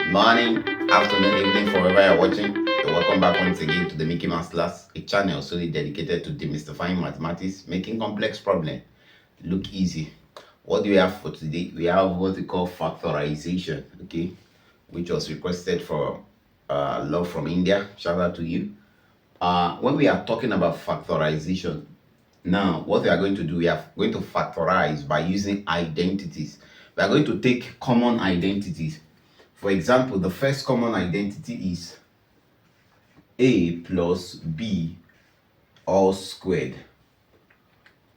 Morning, afternoon, evening, forever you're watching. Welcome back once again to the Mickey Mouse Class, a channel solely dedicated to demystifying mathematics, making complex problems look easy. What do we have for today? We have what we call factorization, okay, which was requested for love from India. Shout out to you. When we are talking about factorization, now what we are going to do, we are going to factorize by using identities. We are going to take common identities. For example, the first common identity is a plus b all squared.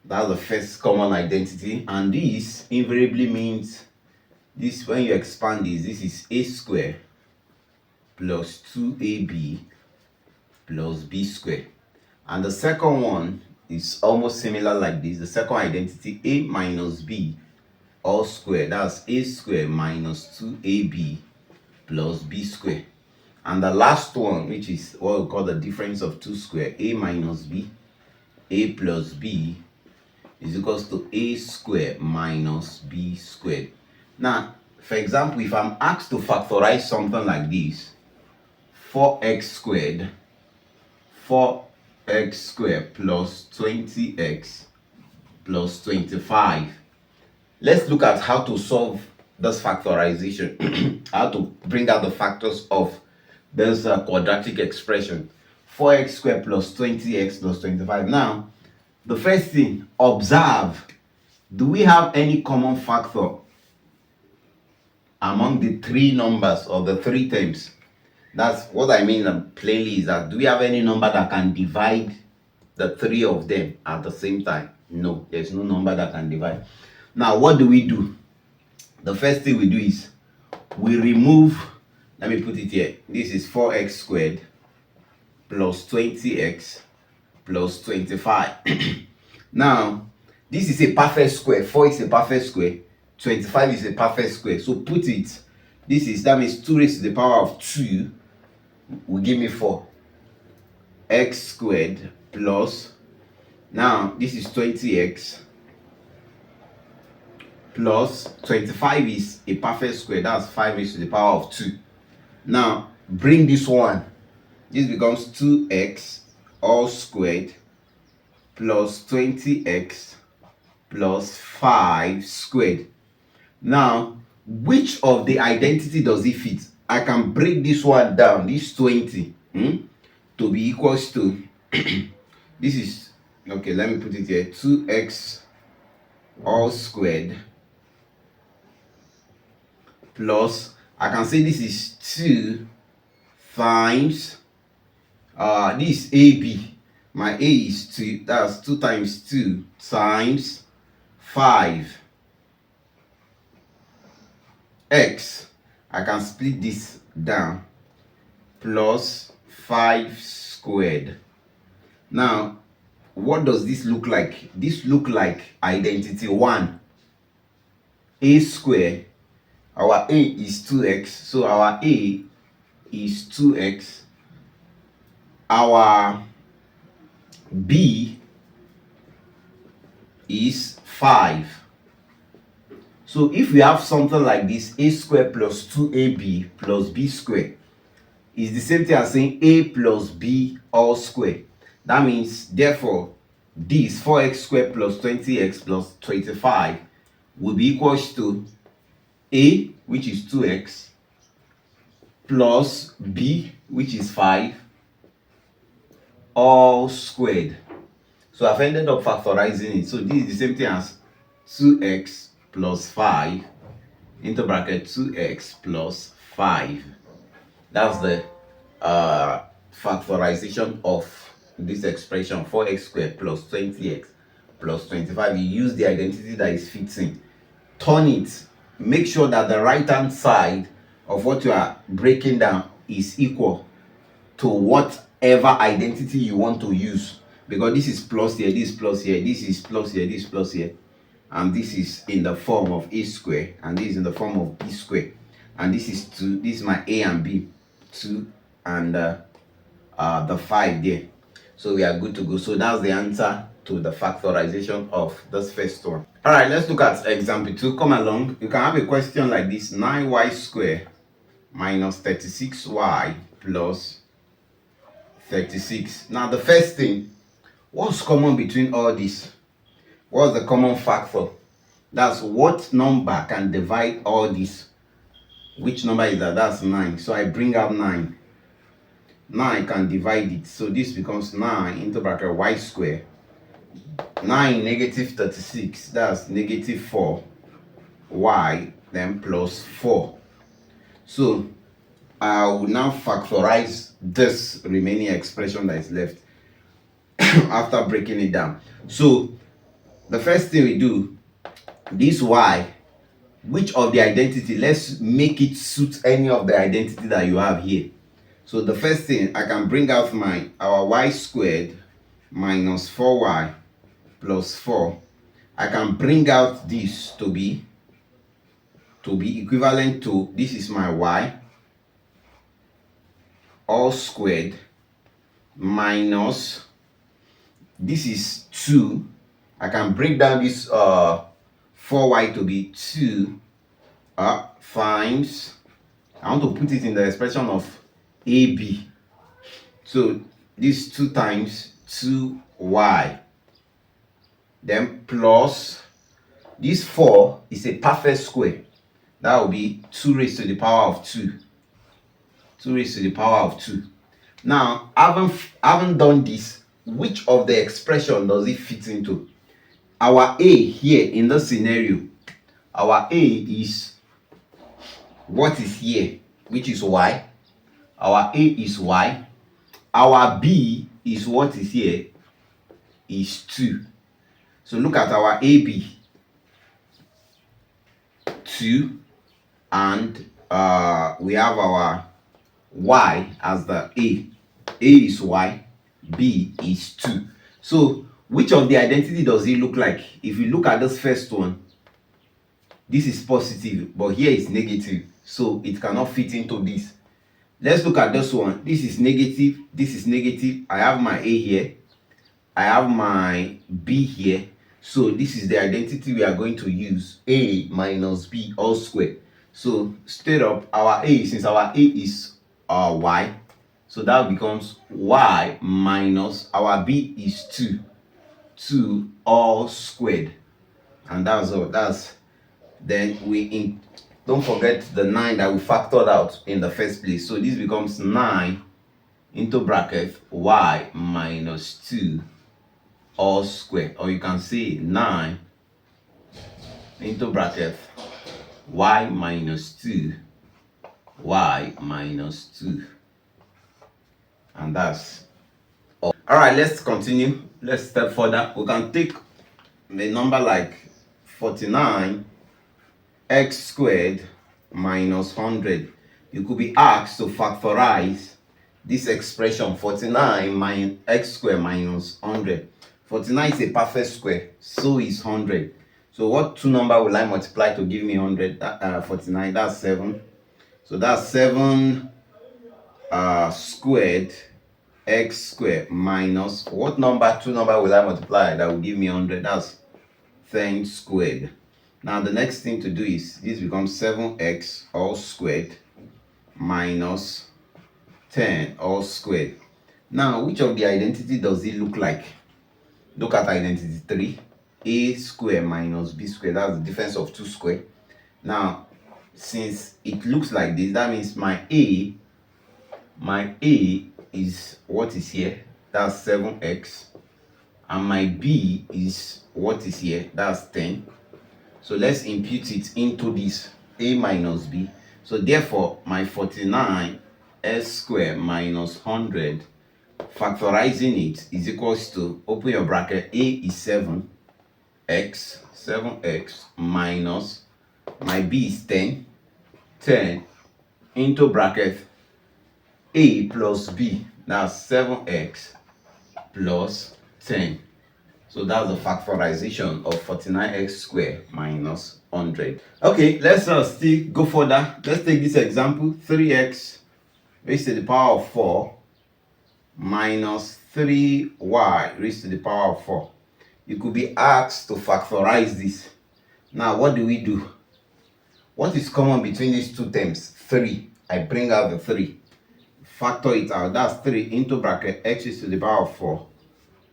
That's the first common identity, and this invariably means this, when you expand this is a squared plus 2ab plus b squared. And the second one is almost similar like this. The second identity, a minus b all squared, that's a squared minus 2ab plus b squared. And the last one, which is what we call the difference of two squared, a minus b, a plus b is equals to a squared minus b squared. Now, for example, if I'm asked to factorize something like this, 4x squared plus 20x plus 25. Let's look at how to solve this factorization, how to bring out the factors of this quadratic expression, 4x squared plus 20x plus 25. Now, the first thing, observe, do we have any common factor among the three numbers or the three terms? That's what I mean plainly, is that do we have any number that can divide the three of them at the same time? No, there's no number that can divide. Now, what do we do? The first thing we do is we remove, let me put it here. This is 4x squared plus 20x plus 25. Now, this is a perfect square. 4 is a perfect square. 25 is a perfect square. So put it, that means 2 raised to the power of 2 will give me 4. X squared plus, now this is 20x plus 25 is a perfect square, that's 5 raised to the power of 2. Now bring this one, this becomes 2x all squared plus 20x plus 5 squared. Now, which of the identity does it fit? I can break this one down, this 20 to be equals to this is, okay, let me put it here, 2x all squared plus, I can say this is 2 times this AB, my A is 2, that's 2 times 2 times 5 x, I can split this down, plus 5 squared. Now, what does this look like? This look like identity 1, a squared. Our a is 2x, so our a is 2x. Our b is 5. So if we have something like this, a squared plus 2ab plus b squared is the same thing as saying a plus b all squared. That means, therefore, this 4x squared plus 20x plus 25 will be equals to a, which is 2x, plus b, which is 5, all squared. So I've ended up factorizing it. So this is the same thing as 2x plus 5 into bracket 2x plus 5. That's the factorization of this expression, 4x squared plus 20x plus 25. You use the identity that is fitting, turn it, make sure that the right hand side of what you are breaking down is equal to whatever identity you want to use, because this is plus here, this is plus here, this is plus here, this is plus here, and this is in the form of a square, and this is in the form of b square, and this is 2, this is my a and b, 2 and the 5 there. So we are good to go. So that's the answer to the factorization of this first one. All right, let's look at example 2. Come along. You can have a question like this: 9y squared minus 36y plus 36. Now the first thing, what's common between all this? What's the common factor? That's what number can divide all this. Which number is that? That's 9. So I bring out 9. 9 can divide it. So this becomes 9 into bracket y square. 9 negative 36. That's negative 4y then plus 4. So I will now factorize this remaining expression that is left after breaking it down. So the first thing we do, this y, which of the identity, let's make it suit any of the identity that you have here. So the first thing, I can bring out our y squared minus 4y plus 4. I can bring out this to be equivalent to, this is my y all squared minus, this is 2. I can break down this 4y to be 2 times, I want to put it in the expression of AB. So this 2 times 2y. Then plus, this 4 is a perfect square. That will be 2 raised to the power of 2. 2 raised to the power of 2. Now, haven't done this, which of the expression does it fit into? Our A here in this scenario, our A is what is here, which is y. Our A is y. Our B is what is here, is 2. So look at our AB, 2, and we have our y as the A. A is y, B is 2. So which of the identity does it look like? If you look at this first one, this is positive, but here is negative, so it cannot fit into this. Let's look at this one. This is negative, this is negative. I have my A here, I have my B here. So this is the identity we are going to use, A minus B all squared. So straight up, our A, since our A is y, so that becomes y minus our B is 2 all squared. And that's all. Then don't forget the 9 that we factored out in the first place. So this becomes 9 into bracket y minus 2 all squared, or you can say 9 into bracket y minus 2 y minus 2. And that's all. All right, let's continue. Let's step further. We can take a number like 49 x squared minus 100. You could be asked to factorize this expression 49 minus x squared minus 100. 49 is a perfect square, so is 100. So what two number will I multiply to give me 100? 49, that's 7. So that's 7 squared x squared minus, what number, two number will I multiply that will give me 100? That's 10 squared. Now the next thing to do is, this becomes 7x all squared minus 10 all squared. Now, which of the identity does it look like? Look at identity 3. A square minus b square, that's the difference of 2 square. Now, since it looks like this, that means my A is what is here, that's 7x, and my B is what is here, that's 10. So let's impute it into this A minus B. So therefore, my 49 s squared minus 100, factorizing it, is equals to, open your bracket, A is 7x minus my B is 10 into bracket A plus B, that's 7x plus 10. So that's the factorization of 49x squared minus 100. Okay, let's still go further. Let's take this example, 3x raised to the power of 4 minus 3y raised to the power of 4. You could be asked to factorize this. Now, what do we do? What is common between these two terms? 3. I bring out the 3. Factor it out. That's 3 into bracket x raised to the power of 4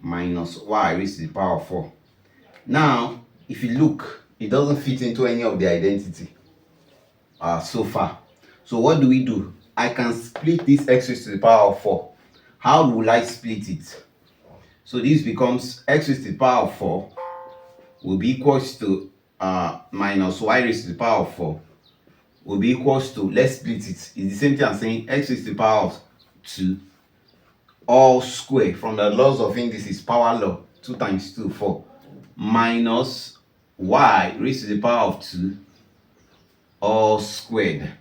minus y raised to the power of 4. Now, if you look, it doesn't fit into any of the identity so far. So what do? I can split this x raised to the power of 4. How will I split it? So this becomes x raised to the power of 4 will be equals to minus y raised to the power of 4 will be equals to, let's split it. It's the same thing as saying x raised to the power of 2 all square. From the laws of indices, power law, 2 times 2, 4, minus y raised to the power of 2 all squared.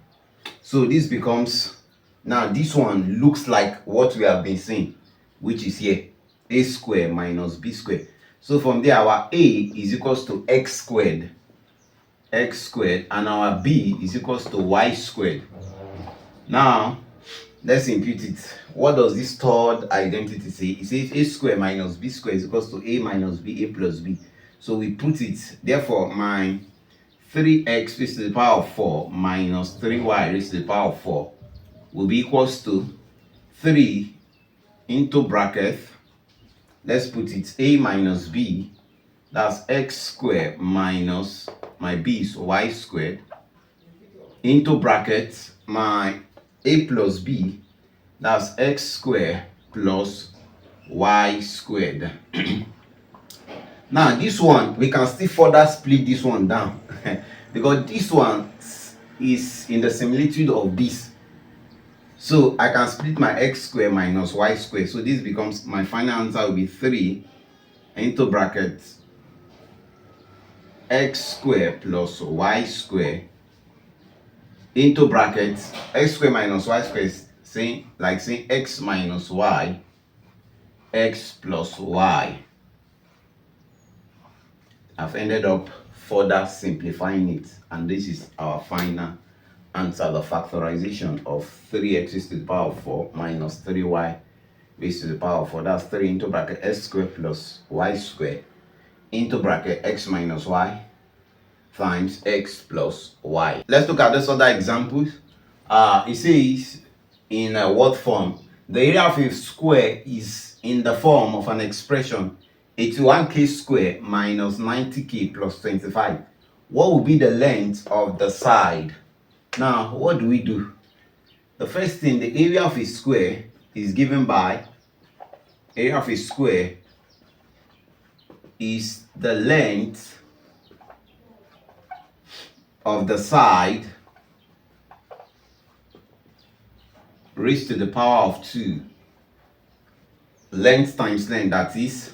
So this becomes, now this one looks like what we have been saying, which is here, a square minus b square. So from there, our a is equals to x squared, and our b is equals to y squared. Now, let's impute it. What does this third identity say? It says a square minus b square is equals to a minus b, a plus b. So we put it, therefore, my 3x raised to the power of 4 minus 3y raised to the power of 4 will be equals to 3 into bracket, let's put it a minus b, that's x squared minus my b is y squared, into bracket my a plus b, that's x squared plus y squared. Now this one, we can still further split this one down because this one is in the similitude of this. So I can split my x squared minus y squared. So this becomes, my final answer will be 3 into bracket x squared plus y squared into bracket x squared minus y squared is saying x minus y, x plus y. I've ended up further simplifying it, and this is our final answer, the factorization of 3x raised to the power of 4 minus 3y raised to the power of 4. That's 3 into bracket x squared plus y squared into bracket x minus y times x plus y. Let's look at this other examples. It says in word form, the area of a square is in the form of an expression 81k square minus 90k plus 25. What will be the length of the side? Now, what do? The first thing, the area of a square is given by, area of a square is the length of the side raised to the power of 2. Length times length, that is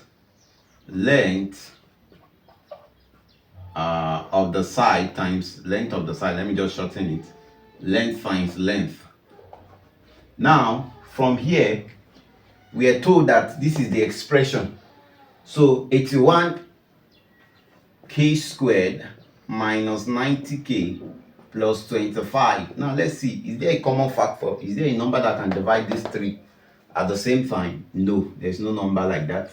length of the side times length of the side. Let me just shorten it. Length times length. Now, from here, we are told that this is the expression. So 81k squared minus 90k plus 25. Now let's see, is there a common factor? Is there a number that can divide these 3 at the same time? No, there's no number like that.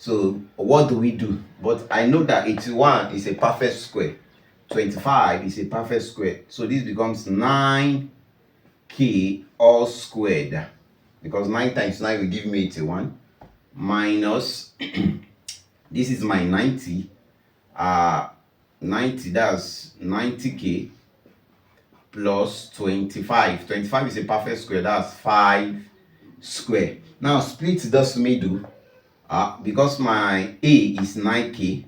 So what do? But I know that 81 is a perfect square, 25 is a perfect square. So this becomes 9k all squared, because 9 times 9 will give me 81, minus this is my 90, 90, that's 90k plus 25. 25 is a perfect square, that's 5 square. Now split this middle. Because my a is 9k,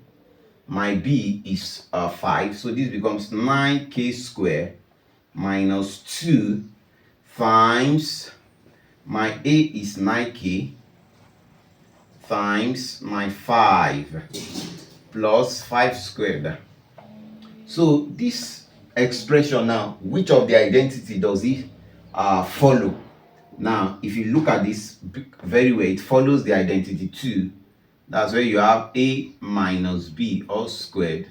my b is 5, so this becomes 9k squared minus 2 times my a is 9k times my 5 plus 5 squared. So this expression now, which of the identity does it follow? Now, if you look at this very well, it follows the identity 2. That's where you have a minus b all squared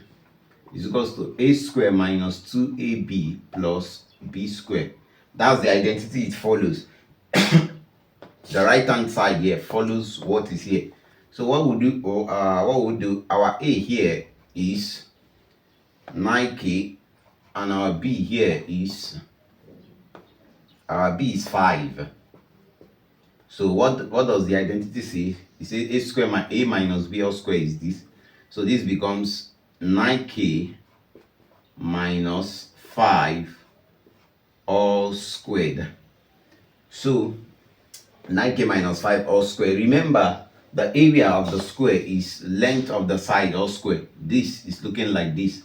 is equals to a squared minus 2ab plus b squared. That's the identity it follows. The right hand side here follows what is here. So what we'll do, our a here is 9k and our b here is Our b is 5. So what does the identity say? It says a square a minus b all square is this. So this becomes 9k minus 5 all squared. So 9k minus 5 all square. Remember, the area of the square is length of the side all square. This is looking like this.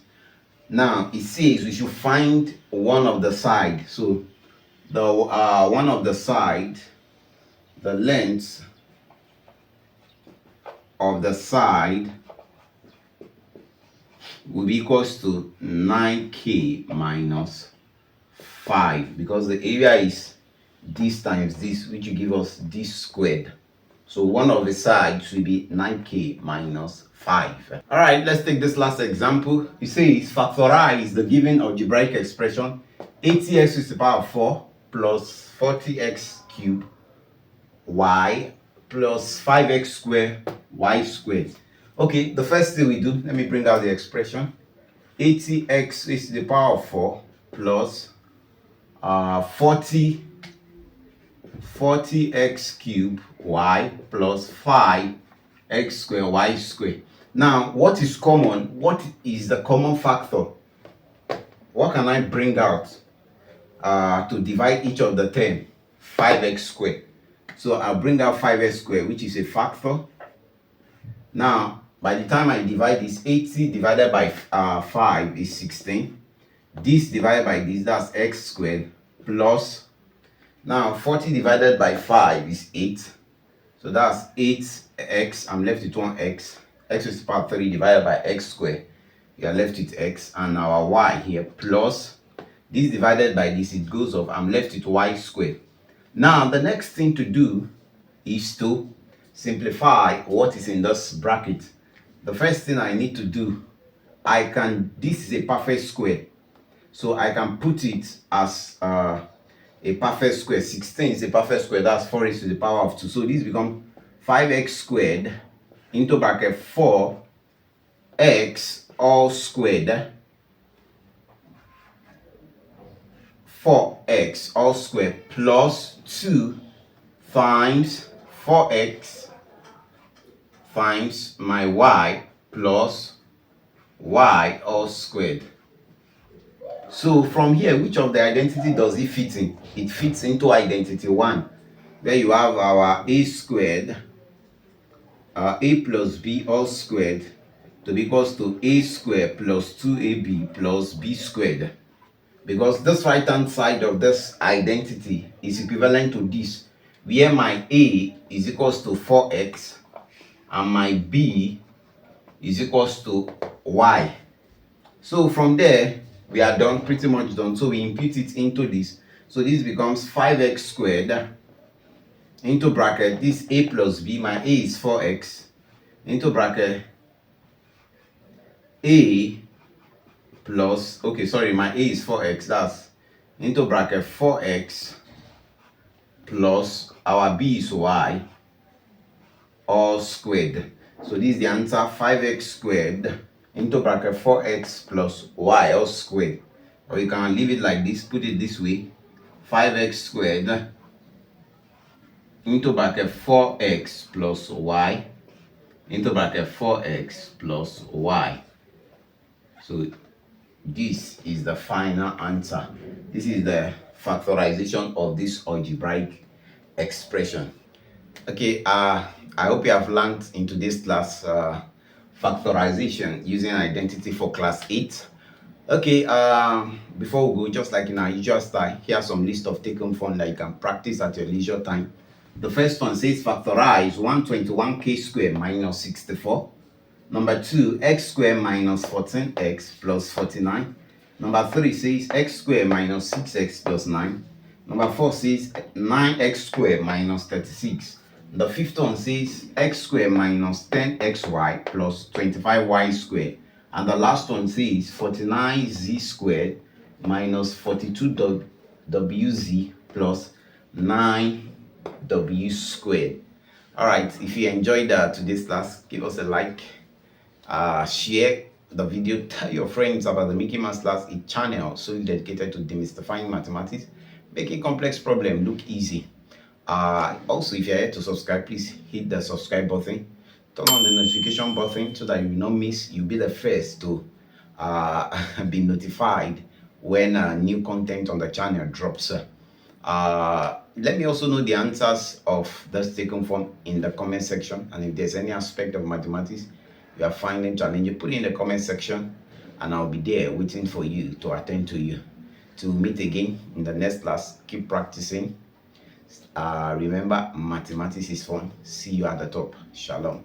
Now it says we should find one of the side. So the one of the side, the length of the side will be equals to 9k minus 5, because the area is this times this, which will give us this squared. So one of the sides will be 9k minus 5. All right, let's take this last example. It says factorize the given algebraic expression 80x to the power of 4 plus 40x cubed y plus 5x squared y squared. Okay, the first thing we do, let me bring out the expression. 80x is to the power of 4 plus 40x cubed y plus 5x squared y squared. Now, what is common? What is the common factor? What can I bring out to divide each of the term? 5x squared. So I'll bring out 5x squared, which is a factor. Now, by the time I divide this, 80 divided by 5 is 16. This divided by this, that's x squared, plus, now 40 divided by 5 is 8. So that's 8x, I'm left with 1x. X is power 3 divided by x squared. You are left with x, and our y here, plus, this divided by this, it goes off, I'm left with y squared. Now, the next thing to do is to simplify what is in this bracket. The first thing I need to do, this is a perfect square. So I can put it as a perfect square. 16 is a perfect square, that's 4 raised to the power of 2. So this becomes 5x squared into bracket 4x all squared. 4x all squared plus 2 times 4x times my y plus y all squared. So from here, which of the identity does it fit in? It fits into identity 1, where you have our a squared, a plus b all squared to be equals to a squared plus 2ab plus b squared. Because this right hand side of this identity is equivalent to this, where my a is equals to 4x and my b is equals to y. So from there, we are done, pretty much done. So we input it into this. So this becomes 5x squared into bracket this a plus b, my a is 4x, into bracket a plus, okay, sorry, my a is 4x, that's into bracket 4x plus our b is y all squared. So this is the answer, 5x squared into bracket 4x plus y all squared. Or you can leave it like this, put it this way, 5x squared into bracket 4x plus y into bracket 4x plus y. So this is the final answer. This is the factorization of this algebraic expression. Okay, I hope you have learned in today's class factorization using identity for class 8. Okay, before we go, just like in our usual style, here are some list of take-home fun that you can practice at your leisure time. The first one says factorize 121k squared minus 64. Number 2, x squared minus 14x plus 49. Number 3 says x squared minus 6x plus 9. Number 4 says 9x squared minus 36. The fifth one says x squared minus 10xy plus 25y squared. And the last one says 49z squared minus 42wz plus 9w squared. All right, if you enjoyed today's class, give us a like, share the video, tell your friends about the Mickey Mouse Class, a channel solely dedicated to demystifying mathematics, making complex problem look easy. Also, if you're here to subscribe, please hit the subscribe button, turn on the notification button so that you will not miss, you'll be the first to be notified when new content on the channel drops. Let me also know the answers of this taken form in the comment section, and if there's any aspect of mathematics you are finding challenging, put it in the comment section and I'll be there waiting for you to attend to you. To meet again in the next class, keep practicing. Remember, mathematics is fun. See you at the top. Shalom.